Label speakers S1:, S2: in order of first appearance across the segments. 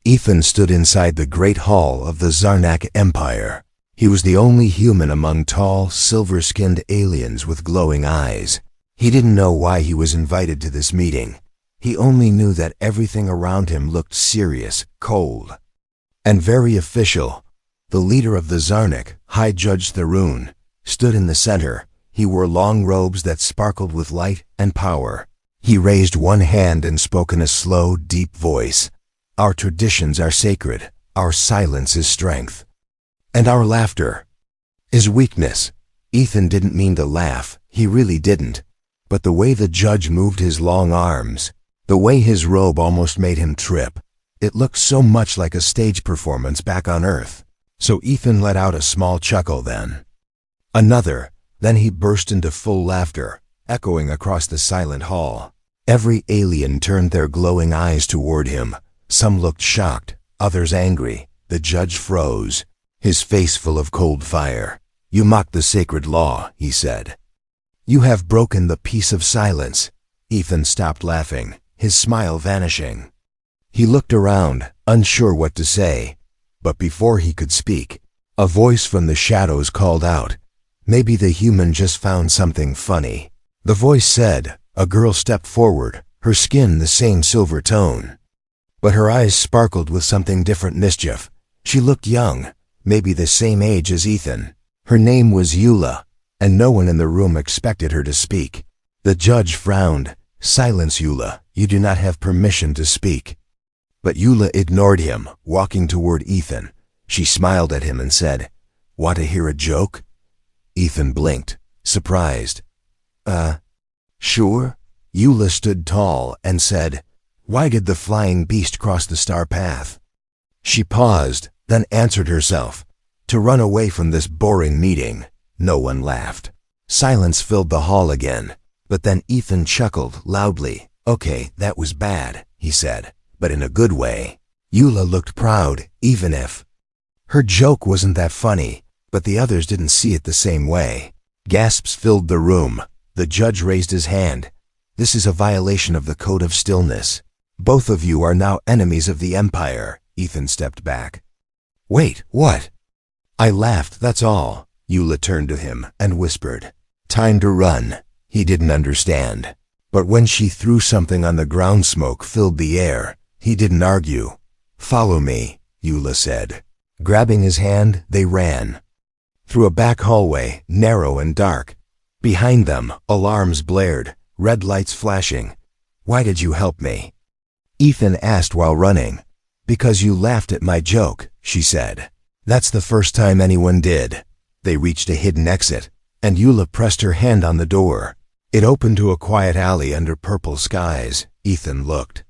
S1: Ethan stood inside the great hall of the Zarnak Empire. He was the only human among tall, silver-skinned aliens with glowing eyes. He didn't know why he was invited to this meeting. He only knew that everything around him looked serious, cold, and very official. The leader of the Zarnak, High Judge Tharoon, stood in the center. He wore long robes that sparkled with light and power. He raised one hand and spoke in a slow, deep voice. Our traditions are sacred. Our silence is strength. And our laughter is weakness. Ethan didn't mean to laugh. He really didn't. But the way the judge moved his long arms, the way his robe almost made him trip, it looked so much like a stage performance back on Earth. So Ethan let out a small chuckle then. Another. Then he burst into full laughter, echoing across the silent hall. Every alien turned their glowing eyes toward him. Some looked shocked, others angry. The judge froze, his face full of cold fire. You mock the sacred law, he said. You have broken the peace of silence. Ethan stopped laughing, his smile vanishing. He looked around, unsure what to say. But before he could speak, a voice from the shadows called out. Maybe the human just found something funny. The voice said. A girl stepped forward, her skin the same silver tone. But her eyes sparkled with something different mischief. She looked young, maybe the same age as Ethan. Her name was Eula, and no one in the room expected her to speak. The judge frowned. Silence, Eula. You do not have permission to speak. But Eula ignored him, walking toward Ethan. She smiled at him and said, Want to hear a joke? Ethan blinked, surprised. Sure? Eula stood tall and said, Why did the flying beast cross the star path? She paused, then answered herself, To run away from this boring meeting. No one laughed. Silence filled the hall again, but then Ethan chuckled loudly. Okay, that was bad, he said, but in a good way. Eula looked proud, even if her joke wasn't that funny, but the others didn't see it the same way. Gasps filled the room. The judge raised his hand. This is a violation of the code of stillness. Both of you are now enemies of the Empire. Ethan stepped back. Wait, what? I laughed, that's all. Eula turned to him and whispered. Time to run. He didn't understand. But when she threw something on the ground, smoke filled the air. He didn't argue. Follow me, Eula said. Grabbing his hand, they ran. Through a back hallway, narrow and dark. Behind them, alarms blared, red lights flashing. Why did you help me? Ethan asked while running. Because you laughed at my joke, she said. That's the first time anyone did. They reached a hidden exit, and Eula pressed her hand on the door. It opened to a quiet alley under purple skies. Ethan looked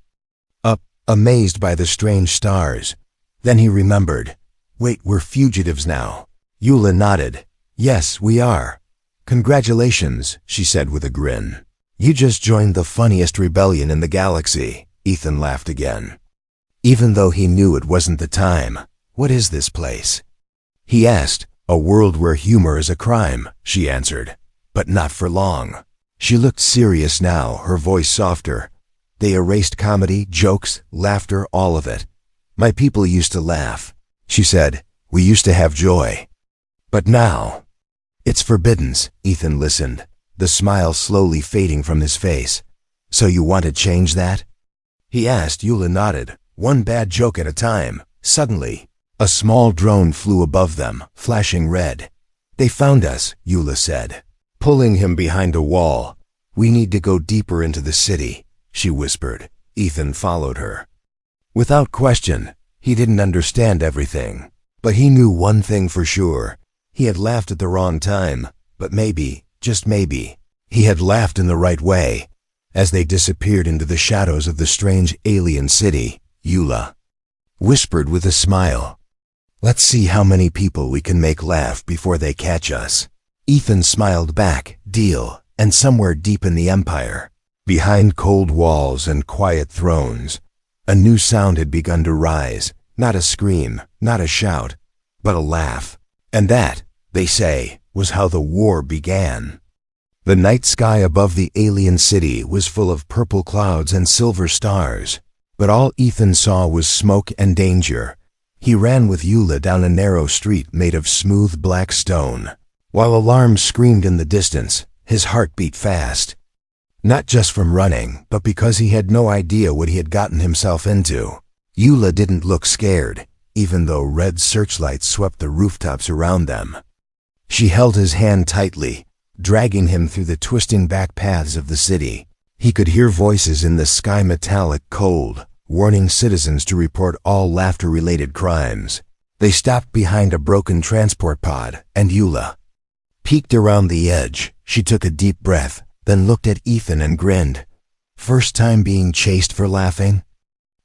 S1: up, amazed by the strange stars. Then he remembered. Wait, we're fugitives now. Eula nodded. Yes, we are. Congratulations, she said with a grin. You just joined the funniest rebellion in the galaxy. Ethan laughed again. Even though he knew it wasn't the time. What is this place? He asked. A world where humor is a crime, she answered. But not for long. She looked serious now, her voice softer. They erased comedy, jokes, laughter, all of it. My people used to laugh, she said. We used to have joy. But now, it's forbidden. Ethan listened, the smile slowly fading from his face. So you want to change that? He asked. Eula nodded. One bad joke at a time. Suddenly, a small drone flew above them, flashing red. They found us, Eula said, pulling him behind a wall. We need to go deeper into the city, she whispered. Ethan followed her. Without question, he didn't understand everything. But he knew one thing for sure. He had laughed at the wrong time, but maybe, just maybe, he had laughed in the right way. As they disappeared into the shadows of the strange alien city, Eula whispered with a smile. Let's see how many people we can make laugh before they catch us. Ethan smiled back. Deal. And somewhere deep in the Empire, behind cold walls and quiet thrones, a new sound had begun to rise. Not a scream, not a shout, but a laugh. And that, they say, was how the war began. The night sky above the alien city was full of purple clouds and silver stars. But all Ethan saw was smoke and danger. He ran with Eula down a narrow street made of smooth black stone. While alarms screamed in the distance, his heart beat fast. Not just from running, but because he had no idea what he had gotten himself into. Eula didn't look scared, even though red searchlights swept the rooftops around them. She held his hand tightly, dragging him through the twisting back paths of the city. He could hear voices in the sky, metallic cold, warning citizens to report all laughter-related crimes. They stopped behind a broken transport pod, and Eula peeked around the edge. She took a deep breath, then looked at Ethan and grinned. "First time being chased for laughing?"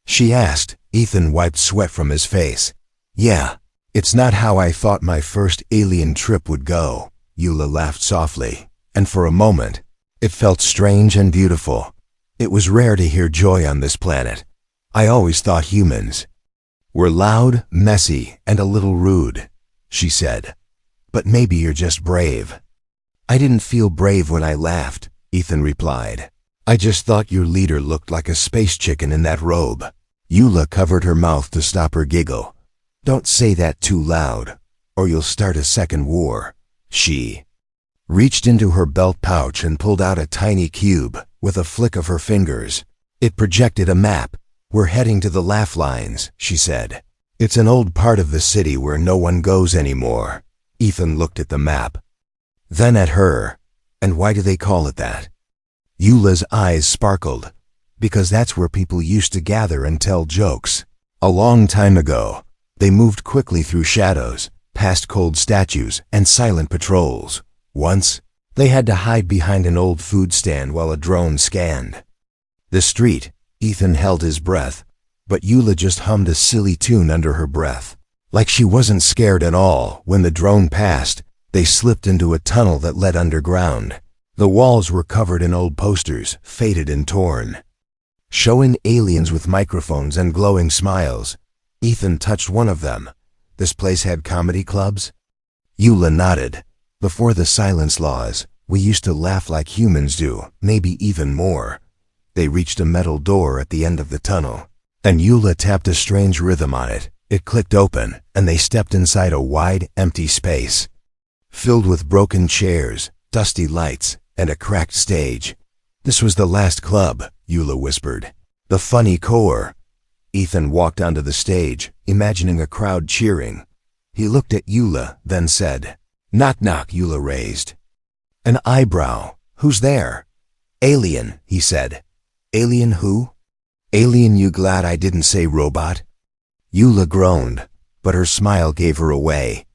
S1: she asked. Ethan wiped sweat from his face. "Yeah, it's not how I thought my first alien trip would go." Eula laughed softly, and for a moment, it felt strange and beautiful. It was rare to hear joy on this planet. "I always thought humans were loud, messy, and a little rude," she said. "But maybe you're just brave." "I didn't feel brave when I laughed," Ethan replied. "I just thought your leader looked like a space chicken in that robe." Eula covered her mouth to stop her giggle. "Don't say that too loud, or you'll start a second war." She reached into her belt pouch and pulled out a tiny cube. With a flick of her fingers, it projected a map. "We're heading to the laugh lines," she said. "It's an old part of the city where no one goes anymore." Ethan looked at the map, then at her. "And why do they call it that?" Eula's eyes sparkled. "Because that's where people used to gather and tell jokes. A long time ago, they moved quickly through shadows, past cold statues and silent patrols. Once, they had to hide behind an old food stand while a drone scanned the street." Ethan held his breath, but Eula just hummed a silly tune under her breath. Like she wasn't scared at all. When the drone passed, they slipped into a tunnel that led underground. The walls were covered in old posters, faded and torn, showing aliens with microphones and glowing smiles. Ethan touched one of them. "This place had comedy clubs?" Eula nodded. "Before the silence laws, we used to laugh like humans do, maybe even more." They reached a metal door at the end of the tunnel, and Eula tapped a strange rhythm on it. It clicked open, and they stepped inside a wide, empty space, filled with broken chairs, dusty lights, and a cracked stage. "This was the last club," Eula whispered. "The funny core." Ethan walked onto the stage, imagining a crowd cheering. He looked at Eula, then said, "Knock knock." Eula raised an eyebrow. "Who's there?" "Alien," he said. "Alien who?" "Alien, you glad I didn't say robot?" Eula groaned, but her smile gave her away.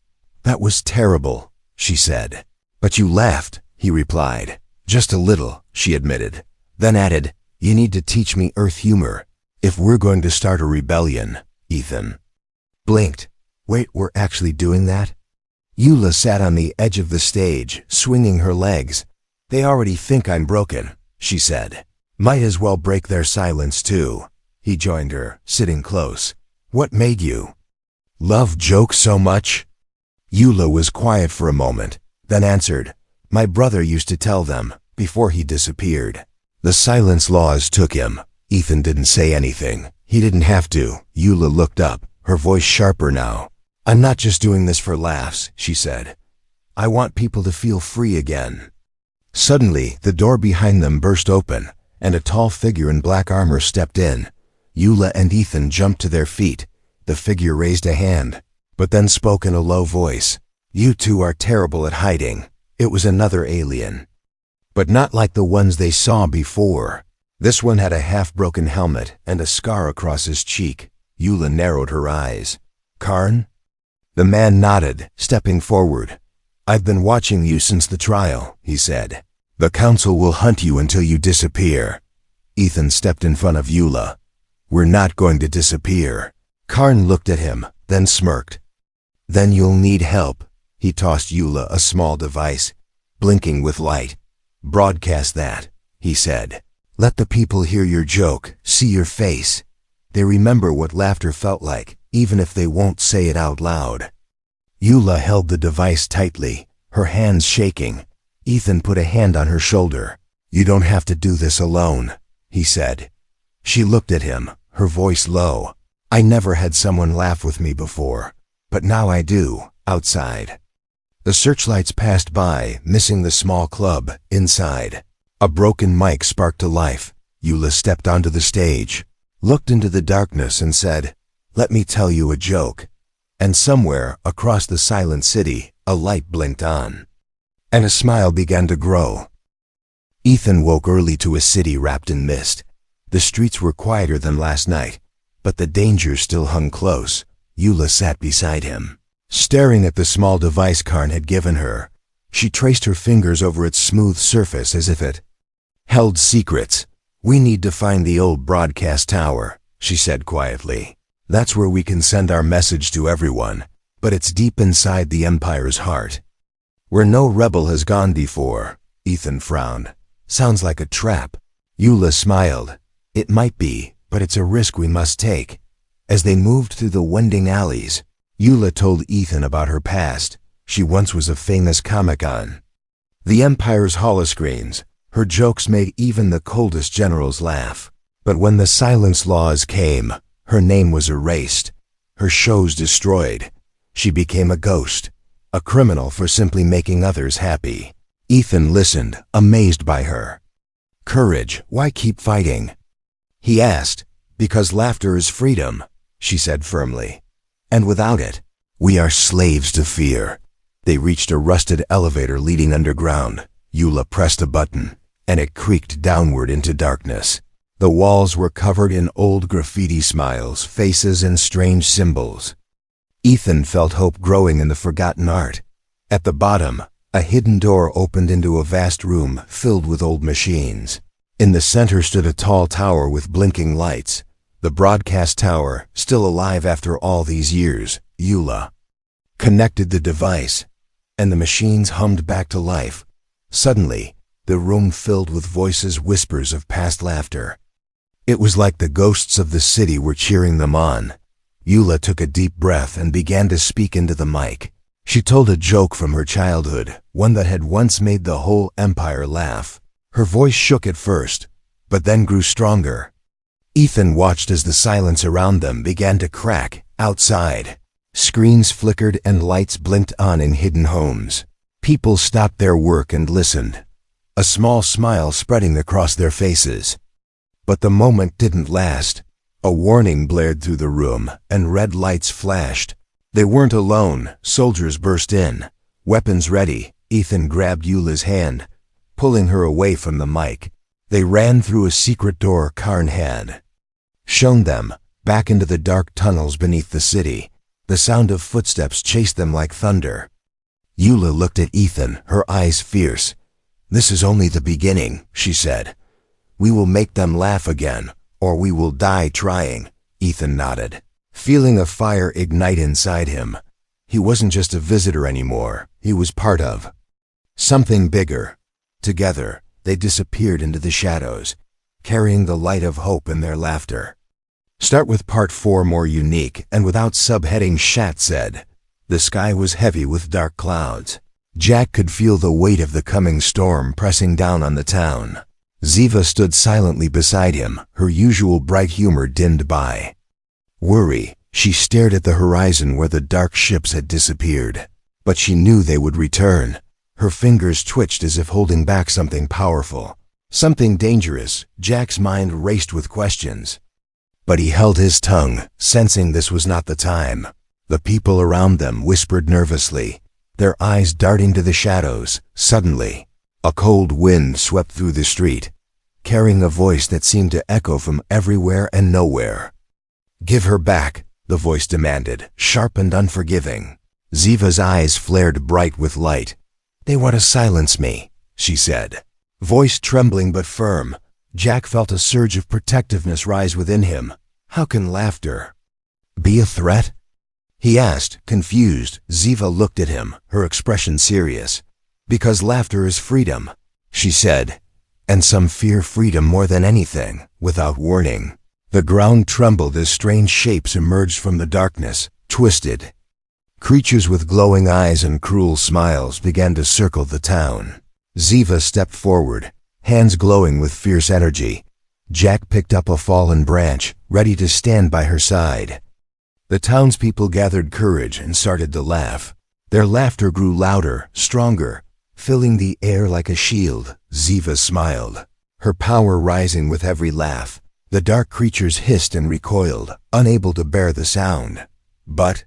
S1: "That was terrible," she said. "But you laughed," he replied. "Just a little," she admitted, then added, "You need to teach me Earth humor, if we're going to start a rebellion." Ethan blinked. "Wait, we're actually doing that?" Eula sat on the edge of the stage, swinging her legs. "They already think I'm broken," she said. "Might as well break their silence too." He joined her, sitting close. "What made you love jokes so much?" Eula was quiet for a moment, then answered, "My brother used to tell them, before he disappeared. The silence laws took him." Ethan didn't say anything. He didn't have to. Eula looked up, her voice sharper now. "I'm not just doing this for laughs," she said. "I want people to feel free again." Suddenly, the door behind them burst open, and a tall figure in black armor stepped in. Eula and Ethan jumped to their feet. The figure raised a hand, but then spoke in a low voice. "You two are terrible at hiding." It was another alien, but not like the ones they saw before. This one had a half-broken helmet and a scar across his cheek. Eula narrowed her eyes. "Karn?" The man nodded, stepping forward. "I've been watching you since the trial," he said. "The council will hunt you until you disappear." Ethan stepped in front of Eula. "We're not going to disappear." Karn looked at him, then smirked. "Then you'll need help." He tossed Eula a small device, blinking with light. "Broadcast that," he said. "Let the people hear your joke, see your face. They remember what laughter felt like, even if they won't say it out loud." Eula held the device tightly, her hands shaking. Ethan put a hand on her shoulder. "You don't have to do this alone," he said. She looked at him, her voice low. "I never had someone laugh with me before, but now I do, outside." The searchlights passed by, missing the small club inside. A broken mic sparked to life. Eula stepped onto the stage, looked into the darkness and said, "Let me tell you a joke." And somewhere across the silent city, a light blinked on, and a smile began to grow. Ethan woke early to a city wrapped in mist. The streets were quieter than last night, but the danger still hung close. Eula sat beside him, staring at the small device Karn had given her. She traced her fingers over its smooth surface as if it held secrets. "We need to find the old broadcast tower," she said quietly. "That's where we can send our message to everyone, but it's deep inside the Empire's heart, where no rebel has gone before." Ethan frowned. "Sounds like a trap." Eula smiled. "It might be, but it's a risk we must take." As they moved through the winding alleys, Eula told Ethan about her past. She once was a famous Comic-Con. The Empire's holoscreens. Her jokes made even the coldest generals laugh. But when the silence laws came, her name was erased, her shows destroyed. She became a ghost, a criminal for simply making others happy. Ethan listened, amazed by her courage. "Why keep fighting?" he asked. "Because laughter is freedom," she said firmly. "And without it, we are slaves to fear." They reached a rusted elevator leading underground. Eula pressed a button, and it creaked downward into darkness. The walls were covered in old graffiti smiles, faces, and strange symbols. Ethan felt hope growing in the forgotten art. At the bottom, a hidden door opened into a vast room filled with old machines. In the center stood a tall tower with blinking lights. The broadcast tower, still alive after all these years. Eula connected the device, and the machines hummed back to life. Suddenly, the room filled with voices, whispers of past laughter. It was like the ghosts of the city were cheering them on. Eula took a deep breath and began to speak into the mic. She told a joke from her childhood, one that had once made the whole Empire laugh. Her voice shook at first, but then grew stronger. Ethan watched as the silence around them began to crack. Outside, screens flickered and lights blinked on in hidden homes. People stopped their work and listened, a small smile spreading across their faces. But the moment didn't last. A warning blared through the room, and red lights flashed. They weren't alone. Soldiers burst in, weapons ready. Ethan grabbed Eula's hand, pulling her away from the mic. They ran through a secret door Karn had shown them, back into the dark tunnels beneath the city. The sound of footsteps chased them like thunder. Eula looked at Ethan, her eyes fierce. "This is only the beginning," she said. "We will make them laugh again, or we will die trying." Ethan nodded, feeling a fire ignite inside him. He wasn't just a visitor anymore. He was part of something bigger. Together, they disappeared into the shadows, carrying the light of hope in their laughter. Start with part 4, more unique, and without subheading. Shat said. The sky was heavy with dark clouds. Jack could feel the weight of the coming storm pressing down on the town. Ziva stood silently beside him, her usual bright humor dimmed by worry. She stared at the horizon where the dark ships had disappeared. But she knew they would return. Her fingers twitched as if holding back something powerful, something dangerous. Jack's mind raced with questions, but he held his tongue, sensing this was not the time. The people around them whispered nervously, their eyes darting to the shadows. Suddenly, a cold wind swept through the street, carrying a voice that seemed to echo from everywhere and nowhere. "Give her back," the voice demanded, sharp and unforgiving. Ziva's eyes flared bright with light. "They want to silence me," she said, voice trembling but firm. Jack felt a surge of protectiveness rise within him. How can laughter be a threat? He asked, confused. Ziva looked at him, her expression serious. "Because laughter is freedom," she said, "and some fear freedom more than anything." Without warning, the ground trembled as strange shapes emerged from the darkness, twisted. Creatures with glowing eyes and cruel smiles began to circle the town. Ziva stepped forward, hands glowing with fierce energy. Jack picked up a fallen branch, ready to stand by her side. The townspeople gathered courage and started to laugh. Their laughter grew louder, stronger, filling the air like a shield. Ziva smiled, her power rising with every laugh. The dark creatures hissed and recoiled, unable to bear the sound. But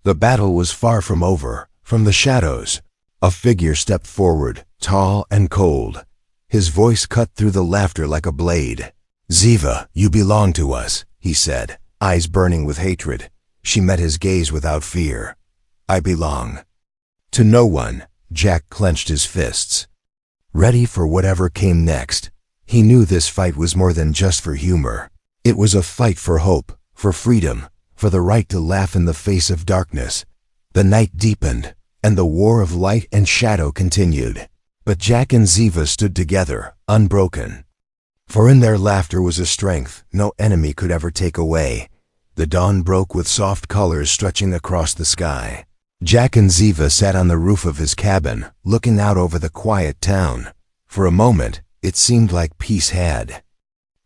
S1: the battle was far from over. From the shadows, a figure stepped forward, tall and cold. His voice cut through the laughter like a blade. "Ziva, you belong to us," he said, eyes burning with hatred. She met his gaze without fear. "I belong to no one." Jack clenched his fists, ready for whatever came next. He knew this fight was more than just for humor. It was a fight for hope, for freedom, for the right to laugh in the face of darkness. The night deepened, and the war of light and shadow continued. But Jack and Ziva stood together, unbroken. For in their laughter was a strength no enemy could ever take away. The dawn broke with soft colors stretching across the sky. Jack and Ziva sat on the roof of his cabin, looking out over the quiet town. For a moment, it seemed like peace had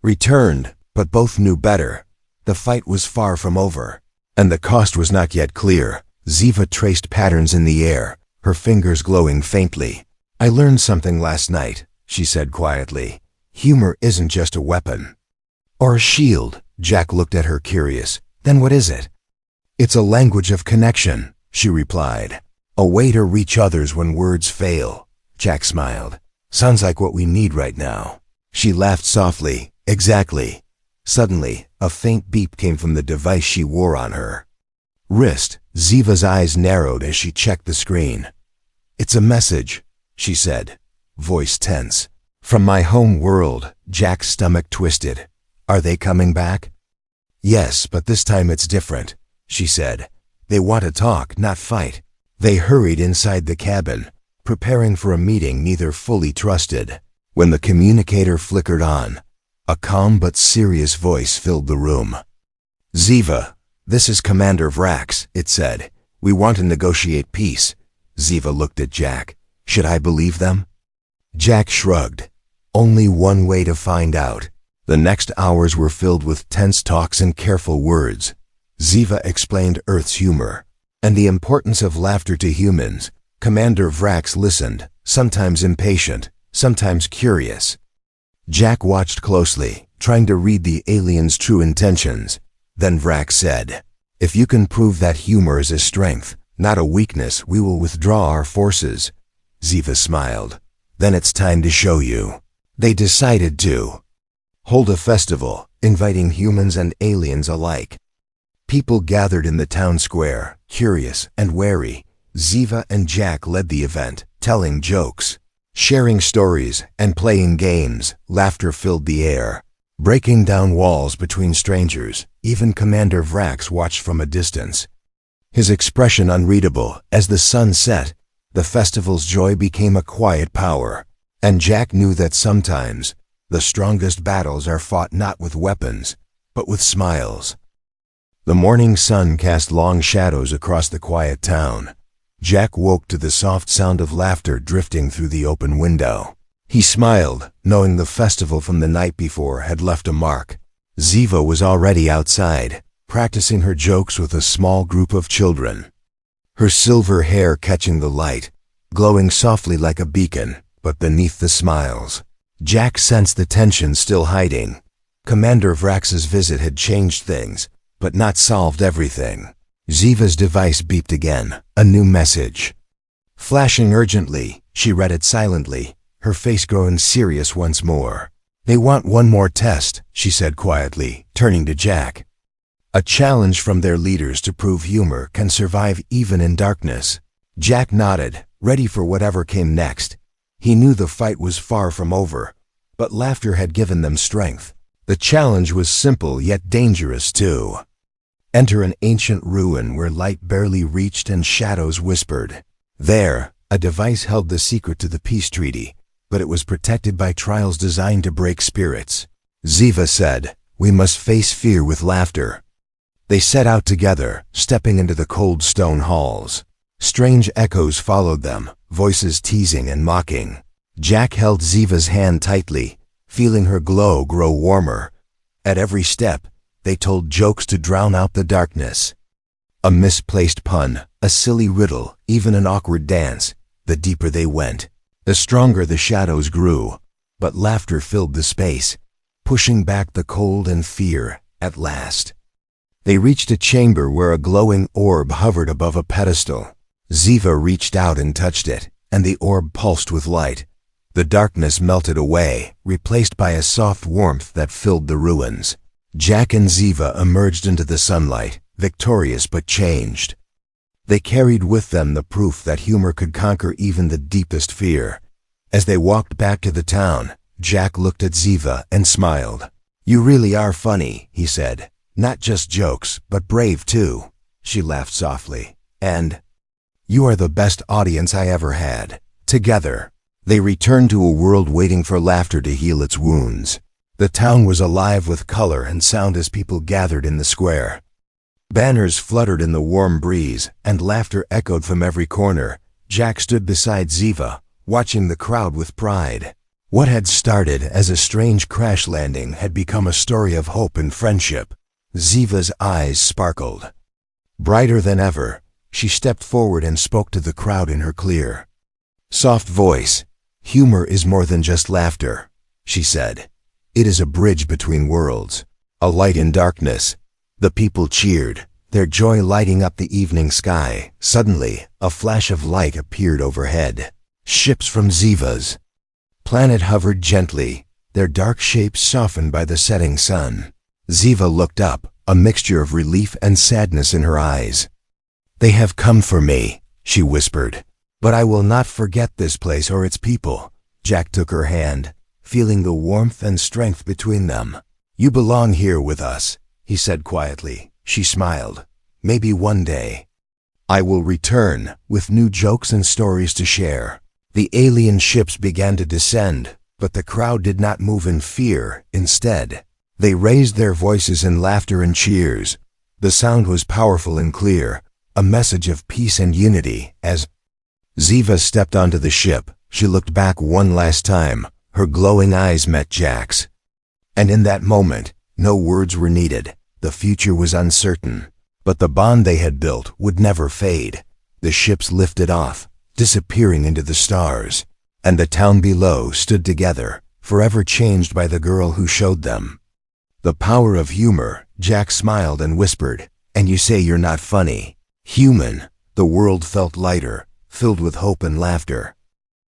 S1: returned, but both knew better. The fight was far from over, and the cost was not yet clear. Ziva traced patterns in the air, her fingers glowing faintly. "I learned something last night," she said quietly. "Humor isn't just a weapon or a shield." Jack looked at her curious. "Then what is it?" "It's a language of connection," she replied. "A way to reach others when words fail." Jack smiled. "Sounds like what we need right now." She laughed softly. "Exactly." Suddenly, a faint beep came from the device she wore on her wrist. Ziva's eyes narrowed as she checked the screen. "It's a message," she said, voice tense. "From my home world." Jack's stomach twisted. "Are they coming back?" "Yes, but this time it's different," she said. "They want to talk, not fight." They hurried inside the cabin, preparing for a meeting neither fully trusted. When the communicator flickered on, a calm but serious voice filled the room. "Ziva, this is Commander Vrax," it said. "We want to negotiate peace." Ziva looked at Jack. "Should I believe them?" Jack shrugged. Only one way to find out. The next hours were filled with tense talks and careful words. Ziva explained Earth's humor and the importance of laughter to humans. Commander Vrax listened, sometimes impatient, sometimes curious. Jack watched closely, trying to read the aliens' true intentions. Then Vrax said, "If you can prove that humor is a strength, not a weakness, we will withdraw our forces." Ziva smiled. "Then it's time to show you." They decided to hold a festival, inviting humans and aliens alike. People gathered in the town square, curious and wary. Ziva and Jack led the event, telling jokes, sharing stories, and playing games. Laughter filled the air, breaking down walls between strangers. Even Commander Vrax watched from a distance, his expression unreadable. As the sun set, the festival's joy became a quiet power. And Jack knew that sometimes the strongest battles are fought not with weapons, but with smiles. The morning sun cast long shadows across the quiet town. Jack woke to the soft sound of laughter drifting through the open window. He smiled, knowing the festival from the night before had left a mark. Ziva was already outside, practicing her jokes with a small group of children. Her silver hair catching the light, glowing softly like a beacon. But beneath the smiles, Jack sensed the tension still hiding. Commander Vrax's visit had changed things, but not solved everything. Ziva's device beeped again, a new message. Flashing urgently, she read it silently, her face growing serious once more. "They want one more test," she said quietly, turning to Jack. "A challenge from their leaders to prove humor can survive even in darkness." Jack nodded, ready for whatever came next. He knew the fight was far from over, but laughter had given them strength. The challenge was simple yet dangerous too. Enter an ancient ruin where light barely reached and shadows whispered. There, a device held the secret to the peace treaty, but it was protected by trials designed to break spirits. Ziva said, "We must face fear with laughter." They set out together, stepping into the cold stone halls. Strange echoes followed them, voices teasing and mocking. Jack held Ziva's hand tightly, feeling her glow grow warmer. At every step, they told jokes to drown out the darkness. A misplaced pun, a silly riddle, even an awkward dance. The deeper they went, the stronger the shadows grew. But laughter filled the space, pushing back the cold and fear. At last, they reached a chamber where a glowing orb hovered above a pedestal. Ziva reached out and touched it, and the orb pulsed with light. The darkness melted away, replaced by a soft warmth that filled the ruins. Jack and Ziva emerged into the sunlight, victorious but changed. They carried with them the proof that humor could conquer even the deepest fear. As they walked back to the town, Jack looked at Ziva and smiled. "You really are funny," he said. "Not just jokes, but brave too." She laughed softly. "And you are the best audience I ever had." Together, they returned to a world waiting for laughter to heal its wounds. The town was alive with color and sound as people gathered in the square. Banners fluttered in the warm breeze, and laughter echoed from every corner. Jack stood beside Ziva, watching the crowd with pride. What had started as a strange crash landing had become a story of hope and friendship. Ziva's eyes sparkled. Brighter than ever, she stepped forward and spoke to the crowd in her clear, soft voice. "Humor is more than just laughter," she said. "It is a bridge between worlds, a light in darkness." The people cheered, their joy lighting up the evening sky. Suddenly, a flash of light appeared overhead. Ships from Ziva's planet hovered gently, their dark shapes softened by the setting sun. Ziva looked up, a mixture of relief and sadness in her eyes. "They have come for me," she whispered. "But I will not forget this place or its people." Jack took her hand, feeling the warmth and strength between them. "You belong here with us," he said quietly. She smiled. "Maybe one day I will return with new jokes and stories to share." The alien ships began to descend, but the crowd did not move in fear. Instead, they raised their voices in laughter and cheers. The sound was powerful and clear, a message of peace and unity. As Ziva stepped onto the ship, she looked back one last time. Her glowing eyes met Jack's. And in that moment, no words were needed. The future was uncertain, but the bond they had built would never fade. The ships lifted off, disappearing into the stars, and the town below stood together, forever changed by the girl who showed them the power of humor. Jack smiled and whispered, "And you say you're not funny?" Human. The world felt lighter, filled with hope and laughter.